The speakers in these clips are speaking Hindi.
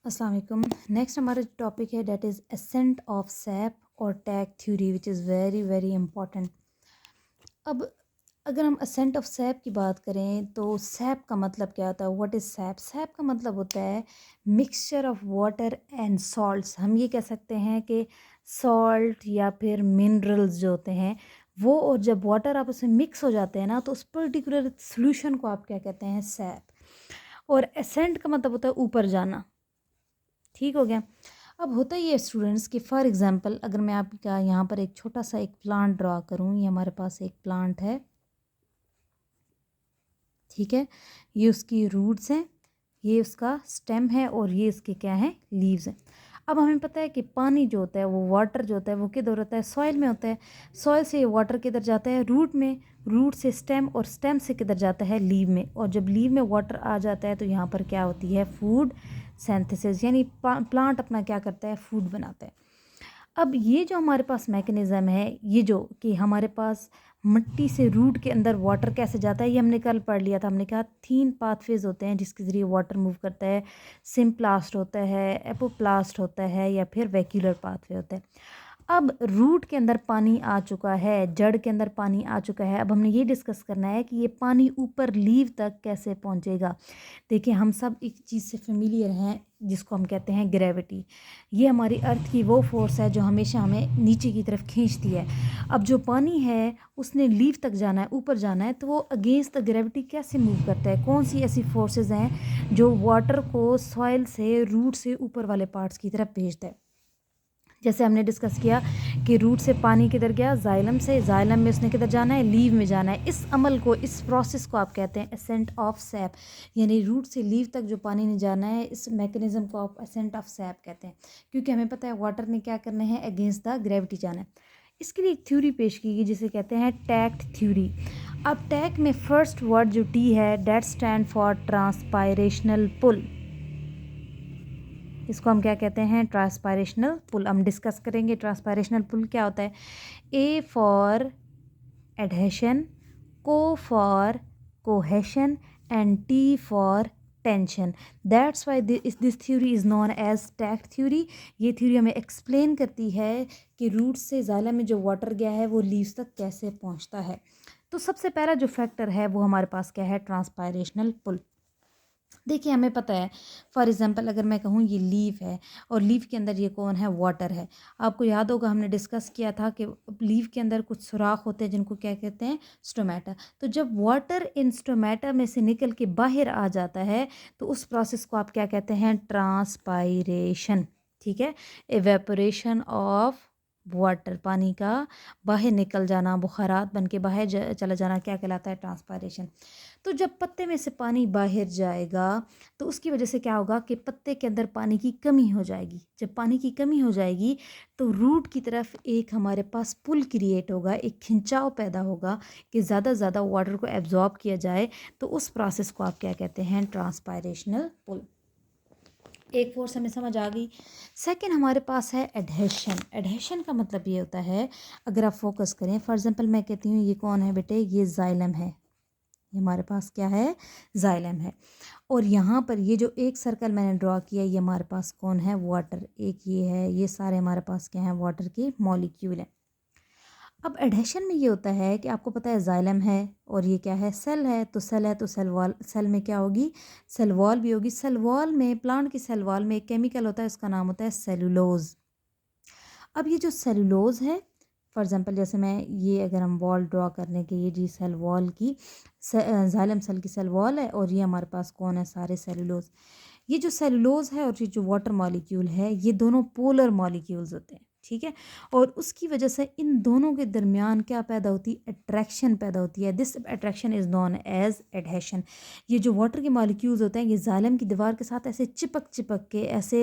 अस्सलाम वालेकुम। नेक्स्ट हमारा जो टॉपिक है that is ascent of sap और tag theory which is very very important. अब अगर हम असेंट ऑफ सैप की बात करें तो सैप का मतलब क्या होता है? What is SAP? सैप का मतलब होता है mixture of water and salts. हम ये कह सकते हैं कि सॉल्ट या फिर मिनरल्स जो होते हैं वो, और जब वाटर आप उसमें मिक्स हो जाते हैं ना तो उस पर्टिकुलर सोल्यूशन को आप क्या कहते हैं? सैप। और एसेंट का मतलब होता है ऊपर जाना। ठीक हो गया। अब होता ही है स्टूडेंट्स कि फॉर एग्जांपल अगर मैं आपका यहाँ पर एक छोटा सा एक प्लांट ड्रा करूँ, ये हमारे पास एक प्लांट है, ठीक है। ये उसकी रूट्स हैं, ये उसका स्टेम है और ये इसके क्या हैं? लीव्स हैं। अब हमें पता है कि पानी जो होता है वो वाटर जो होता है वो किधर होता है? सॉइल में होता है। सॉइल से ये वाटर किधर जाता है? रूट में। रूट से स्टेम, और स्टेम से किधर जाता है? लीव में। और जब लीव में वाटर आ जाता है तो यहाँ पर क्या होती है? फूड सिंथेसिस, यानी प्लांट अपना क्या करता है? फूड बनाता है। अब ये जो हमारे पास मैकेनिज़्म है, ये जो कि हमारे पास मिट्टी से रूट के अंदर वाटर कैसे जाता है, ये हमने कल पढ़ लिया था। हमने कहा 3 पाथवेज होते हैं जिसके ज़रिए वाटर मूव करता है। सिम्प्लास्ट होता है, एपोप्लास्ट होता है, या फिर वैक्यूलर पाथवे होता है। अब रूट के अंदर पानी आ चुका है, जड़ के अंदर पानी आ चुका है। अब हमने ये डिस्कस करना है कि ये पानी ऊपर लीव तक कैसे पहुंचेगा। देखिए, हम सब एक चीज़ से फेमिलियर हैं जिसको हम कहते हैं ग्रेविटी। ये हमारी अर्थ की वो फोर्स है जो हमेशा हमें नीचे की तरफ खींचती है। अब जो पानी है उसने लीव तक जाना है, ऊपर जाना है, तो वो अगेंस्ट द ग्रेविटी कैसे मूव करता है? कौन सी ऐसी फोर्सेस हैं जो वाटर को सॉइल से, रूट से ऊपर वाले पार्ट्स की तरफ भेजता है? जैसे हमने डिस्कस किया कि रूट से पानी किधर गया? जाइलम से। जाइलम में उसने किधर जाना है? लीव में जाना है। इस अमल को, इस प्रोसेस को आप कहते हैं असेंट ऑफ सैप, यानी रूट से लीव तक जो पानी ने जाना है, इस मैकेनिज्म को आप असेंट ऑफ सैप कहते हैं। क्योंकि हमें पता है वाटर ने क्या करना है? अगेंस्ट द ग्रेविटी जाना है। इसके लिए एक थ्योरी पेश की गई जिसे कहते हैं टैक्ट थ्योरी। अब टैक में फर्स्ट वर्ड जो टी है, डेट स्टैंड फॉर ट्रांसपायरेशनल पुल। इसको हम क्या कहते हैं? ट्रांसपायरेशनल पुल। हम डिस्कस करेंगे ट्रांसपायरेशनल पुल क्या होता है। A for adhesion, co for cohesion, and T for tension. That's why this theory is known as tact theory. ये थ्योरी हमें एक्सप्लेन करती है कि रूट से जाइलम में जो वाटर गया है वो लीव्स तक कैसे पहुंचता है। तो सबसे पहला जो फैक्टर है वो हमारे पास क्या है? ट्रांसपायरेशनल पुल। देखिए, हमें पता है, फॉर एग्जांपल अगर मैं कहूँ ये लीफ है और लीफ के अंदर ये कौन है? वाटर है। आपको याद होगा हमने डिस्कस किया था कि लीफ के अंदर कुछ सुराख होते हैं जिनको क्या कहते हैं? स्टोमेटा। तो जब वाटर इन स्टोमेटा में से निकल के बाहर आ जाता है तो उस प्रोसेस को आप क्या कहते हैं? ट्रांसपायरेशन। ठीक है। एवेपोरेशन ऑफ वाटर, पानी का बाहर निकल जाना, बुखारात बन के बाहर चला जाना, क्या कहलाता है? ट्रांसपायरेशन। तो जब पत्ते में से पानी बाहर जाएगा तो उसकी वजह से क्या होगा कि पत्ते के अंदर पानी की कमी हो जाएगी। जब पानी की कमी हो जाएगी तो रूट की तरफ एक हमारे पास पुल क्रिएट होगा, एक खिंचाव पैदा होगा कि ज़्यादा से ज़्यादा वाटर को एब्जॉर्ब किया जाए। तो उस प्रोसेस को आप क्या कहते हैं? ट्रांसपायरेशनल पुल। एक फोर्स हमें समझ आ गई। सेकंड हमारे पास है एडहेशन। एडहेशन का मतलब ये होता है, अगर आप फोकस करें, फॉर एग्जांपल मैं कहती हूँ ये कौन है बेटे? ये जाइलम है। ये हमारे पास क्या है? जाइलम है। और यहाँ पर ये जो एक सर्कल मैंने ड्रॉ किया, ये हमारे पास कौन है? वाटर। एक ये है, ये सारे हमारे पास क्या हैं? वाटर के मॉलिक्यूल हैं। अब एडहेशन में ये होता है कि आपको पता है जाइलम है और ये क्या है? सेल है। तो सेल है तो सेल वॉल, सेल में क्या होगी? सेल वॉल भी होगी। सेल वॉल में, प्लांट की सेल वॉल में एक केमिकल होता है, उसका नाम होता है सेलुलोज। अब ये जो सेलुलोज है, फॉर एग्जांपल जैसे मैं ये, अगर हम वॉल ड्रॉ करने के, ये जी सेल वॉल की, जाइलम सेल की सेल वॉल है, और ये हमारे पास कौन है? सारे सेलुलोज। ये जो सेलुलोज है और ये जो वाटर मॉलिक्यूल है, ये दोनों पोलर मॉलिक्यूल्स होते हैं। ठीक है। और उसकी वजह से इन दोनों के दरमियान क्या पैदा होती है? अट्रैक्शन पैदा होती है। This attraction is known as adhesion. ये जो वाटर के मॉलिक्यूल्स होते हैं ये जाइलम की दीवार के साथ ऐसे चिपक चिपक के, ऐसे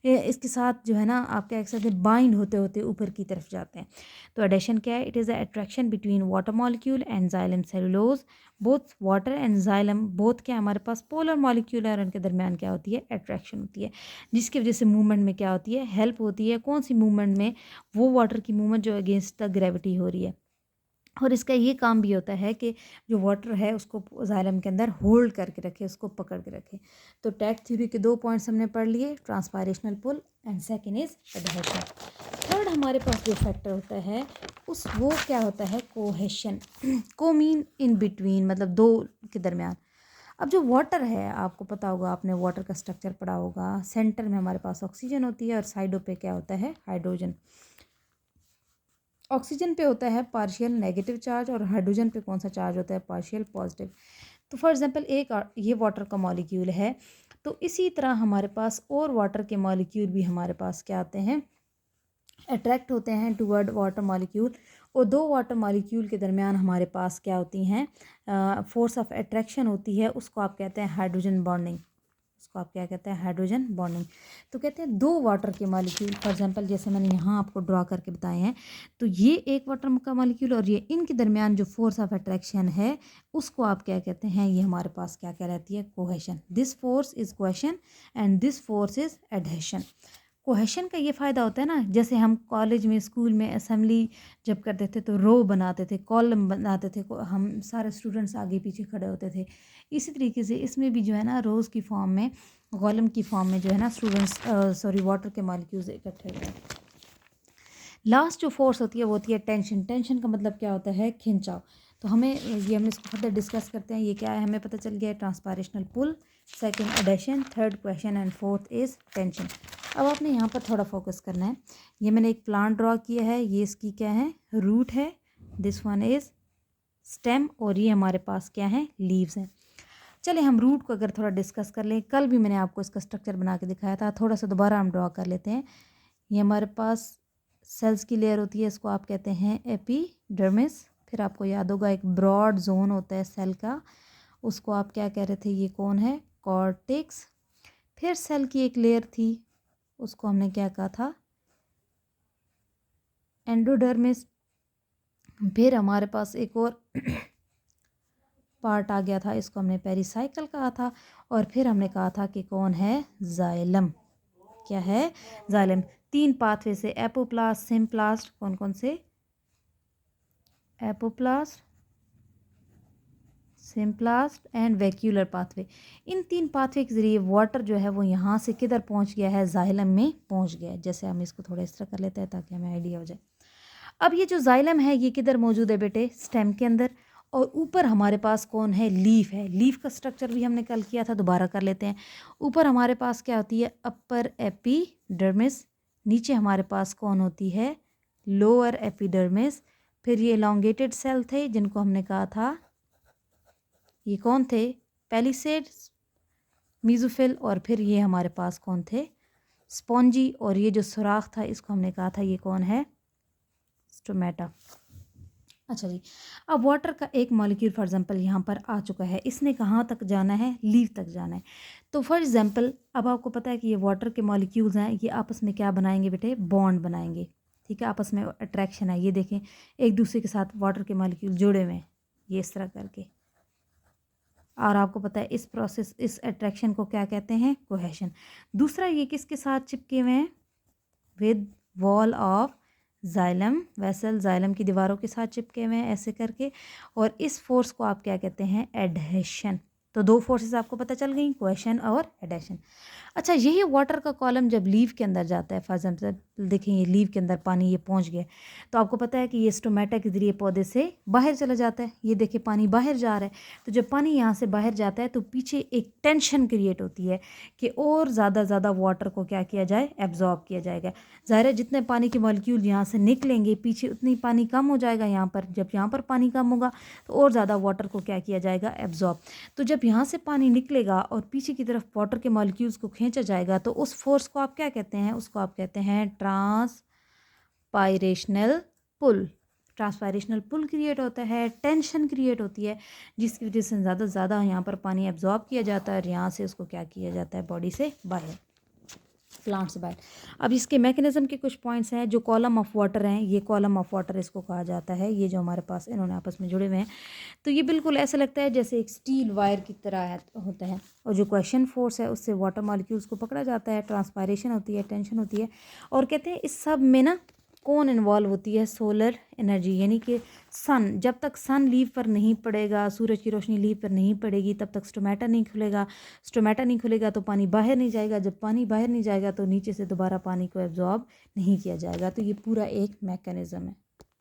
इसके साथ जो है ना, आप क्या कह सकते हैं? बाइंड होते होते ऊपर की तरफ जाते हैं। तो एडेशन क्या है? It is a attraction between water molecule and xylem cellulose. Both water and xylem, both क्या हमारे पास पोलर मॉलिक्यूल है, और उनके दरमियान क्या होती है? अट्रैक्शन होती है, जिसकी वजह से मूवमेंट में क्या होती है? हेल्प होती है। कौन सी मूवमेंट में? वो वाटर की मूवमेंट जो अगेंस्ट द ग्रेविटी हो रही है। और इसका ये काम भी होता है कि जो वाटर है उसको जाइलम के अंदर होल्ड करके रखे, उसको पकड़ के रखे। तो टैग थ्योरी के 2 पॉइंट्स हमने पढ़ लिए, transpirational pull and second is adhesion. Third हमारे पास जो फैक्टर होता है वो क्या होता है, कोहेशन। को मीन इन बिटवीन, मतलब दो के दरमियान। अब जो वाटर है, आपको पता होगा, आपने वाटर का स्ट्रक्चर पढ़ा होगा, सेंटर में हमारे पास ऑक्सीजन होती है और साइडों पे क्या होता है, हाइड्रोजन। ऑक्सीजन पे होता है पार्शियल नेगेटिव चार्ज और हाइड्रोजन पे कौन सा चार्ज होता है, पार्शियल पॉजिटिव। तो फॉर एग्जांपल ये वाटर का मॉलिक्यूल है, तो इसी तरह हमारे पास और वाटर के मॉलिक्यूल भी हमारे पास क्या आते हैं, अट्रैक्ट होते हैं टुवर्ड वाटर मॉलिक्यूल। और दो वाटर मॉलिक्यूल के दरमियान हमारे पास क्या होती हैं, फोर्स ऑफ अट्रैक्शन होती है, उसको आप कहते हैं हाइड्रोजन बॉन्डिंग। उसको आप क्या कहते हैं, हाइड्रोजन बॉन्डिंग। तो कहते हैं दो वाटर के मॉलिक्यूल, फॉर एग्जांपल जैसे मैंने यहाँ आपको ड्रा करके बताए हैं, तो ये एक वाटर का मॉलिक्यूल और ये, इनके दरमियान जो फोर्स ऑफ अट्रैक्शन है उसको आप क्या कहते हैं, ये हमारे पास क्या कहलाती है, cohesion. This force is cohesion and this force is adhesion. Cohesion का ये फ़ायदा होता है ना, जैसे हम कॉलेज में, स्कूल में असेंबली जब करते थे तो रो बनाते थे, कॉलम बनाते थे, हम सारे स्टूडेंट्स आगे पीछे खड़े होते थे। इसी तरीके से इसमें भी जो है ना, रोज़ की फॉर्म में, कॉलम की फॉर्म में जो है ना, स्टूडेंट्स वाटर के मॉलिक्यूल्स इकट्ठे होते हैं। लास्ट जो फोर्स होती है वो होती है टेंशन। टेंशन का मतलब क्या होता है, खिंचाव। तो हमें ये, हम इसको फर्दर डिस्कस करते हैं, ये क्या है, हमें पता चल गया है, transpirational pull, second adhesion, third question and fourth is tension. अब आपने यहाँ पर थोड़ा फोकस करना है। ये मैंने एक प्लांट ड्रॉ किया है, ये इसकी क्या है, रूट है, दिस वन इज स्टेम, और ये हमारे पास क्या है, लीव्स हैं। चले हम रूट को अगर थोड़ा डिस्कस कर लें, कल भी मैंने आपको इसका स्ट्रक्चर बना के दिखाया था, थोड़ा सा दोबारा हम ड्रॉ कर लेते हैं। ये हमारे पास सेल्स की लेयर होती है, इसको आप कहते हैं एपिडर्मिस। फिर आपको याद होगा एक ब्रॉड जोन होता है सेल का, उसको आप क्या कह रहे थे, ये कौन है, कॉर्टेक्स। फिर सेल की एक लेयर थी, उसको हमने क्या कहा था, एंडोडर्मिस। फिर हमारे पास एक और पार्ट आ गया था, इसको हमने पेरिसाइकल कहा था। और फिर हमने कहा था कि कौन है, जाइलम। क्या है, जाइलम। 3 पाथवे से, एपोप्लास्ट, सिम्प्लास्ट, कौन कौन से, apoplast, symplast and vacuolar pathway. In 3 pathway के ज़रिए वाटर जो है वो यहाँ से किधर पहुँच गया है, जाइलम में पहुँच गया है। जैसे हम इसको थोड़ा इस तरह कर लेते हैं ताकि हमें आइडिया हो जाए। अब ये जो जाइलम है ये किधर मौजूद है बेटे, स्टेम के अंदर। और ऊपर हमारे पास कौन है, लीफ है। लीफ का स्ट्रक्चर भी हमने कल किया था, दोबारा कर लेते हैं। ऊपर हमारे पास क्या होती है, अपर एपिडर्मिस। नीचे हमारे पास कौन होती है, लोअर एपिडर्मिस। फिर ये एलोंगेटेड सेल थे जिनको हमने कहा था, ये कौन थे, पेलिसेड्स, मीजोफिल। और फिर ये हमारे पास कौन थे, स्पॉन्जी। और ये जो सुराख था इसको हमने कहा था, ये कौन है, स्टोमेटा। अच्छा जी, अब वाटर का एक मॉलिक्यूल फॉर एग्जांपल यहाँ पर आ चुका है, इसने कहाँ तक जाना है, लीव तक जाना है। तो फॉर एग्जांपल अब आपको पता है कि ये वाटर के मॉलिक्यूल्स हैं, ये आपस में क्या बनाएंगे बेटे, बॉन्ड बनाएंगे। ठीक है, आपस में अट्रैक्शन है, ये देखें एक दूसरे के साथ वाटर के मॉलिक्यूल जुड़े हुए हैं, ये इस तरह करके। और आपको पता है इस प्रोसेस, इस अट्रैक्शन को क्या कहते हैं, कोहेशन। दूसरा, ये किसके साथ चिपके हुए हैं, with wall of xylem vessel, xylem की दीवारों के साथ चिपके हुए हैं ऐसे करके। और इस फोर्स को आप क्या कहते हैं, एडहेशन। तो 2 फोर्सेस आपको पता चल गई, कोहेशन और एडहेशन। अच्छा, यही वाटर का कॉलम जब लीव के अंदर जाता है, फॉर एग्जाम्पल देखें ये लीव के अंदर पानी ये पहुंच गया, तो आपको पता है कि ये स्टोमेटा के ज़रिए पौधे से बाहर चला जाता है। ये देखिए पानी बाहर जा रहा है, तो जब पानी यहाँ से बाहर जाता है तो पीछे एक टेंशन क्रिएट होती है कि और ज़्यादा वाटर को क्या किया जाए, एब्जॉर्ब किया जाएगा। ज़ाहिर है जितने पानी के मॉलिक्यूल यहाँ से निकलेंगे पीछे, उतनी पानी कम हो जाएगा यहाँ पर। जब यहाँ पर पानी कम होगा तो और ज़्यादा वाटर को क्या किया जाएगा, एब्जॉर्ब। तो जब यहाँ से पानी निकलेगा और पीछे की तरफ वाटर के मॉलिक्यूल्स को खींचा जाएगा, तो उस फोर्स को आप क्या कहते हैं, उसको आप कहते हैं ट्रांसपायरेशनल पुल। ट्रांसपायरेशनल पुल क्रिएट होता है, टेंशन क्रिएट होती है, जिसकी वजह से ज़्यादा से ज़्यादा यहाँ पर पानी एब्जॉर्ब किया जाता है और यहाँ से उसको क्या किया जाता है, बॉडी से बाहर, प्लांट से बाहर। अब इसके मैकेनिज्म के कुछ पॉइंट्स हैं। जो कॉलम ऑफ वाटर हैं, ये कॉलम ऑफ वाटर इसको कहा जाता है। ये जो हमारे पास इन्होंने आपस में जुड़े हुए हैं, तो ये बिल्कुल ऐसा लगता है जैसे एक स्टील वायर की तरह होता है। और जो क्वेश्चन फोर्स है उससे वाटर मॉलिक्यूल्स को पकड़ा जाता है, ट्रांसपायरेशन होती है, टेंशन होती है। और कहते हैं इस सब में ना कौन इन्वॉल्व होती है? सोलर एनर्जी, यानी कि सन। जब तक सन लीव पर नहीं पड़ेगा, सूरज की रोशनी लीव पर नहीं पड़ेगी, तब तक स्टोमेटा नहीं खुलेगा। स्टोमेटा नहीं खुलेगा तो पानी बाहर नहीं जाएगा। जब पानी बाहर नहीं जाएगा तो नीचे से दोबारा पानी को एब्जॉर्ब नहीं किया जाएगा। तो ये पूरा एक मैकेनिज़्म है।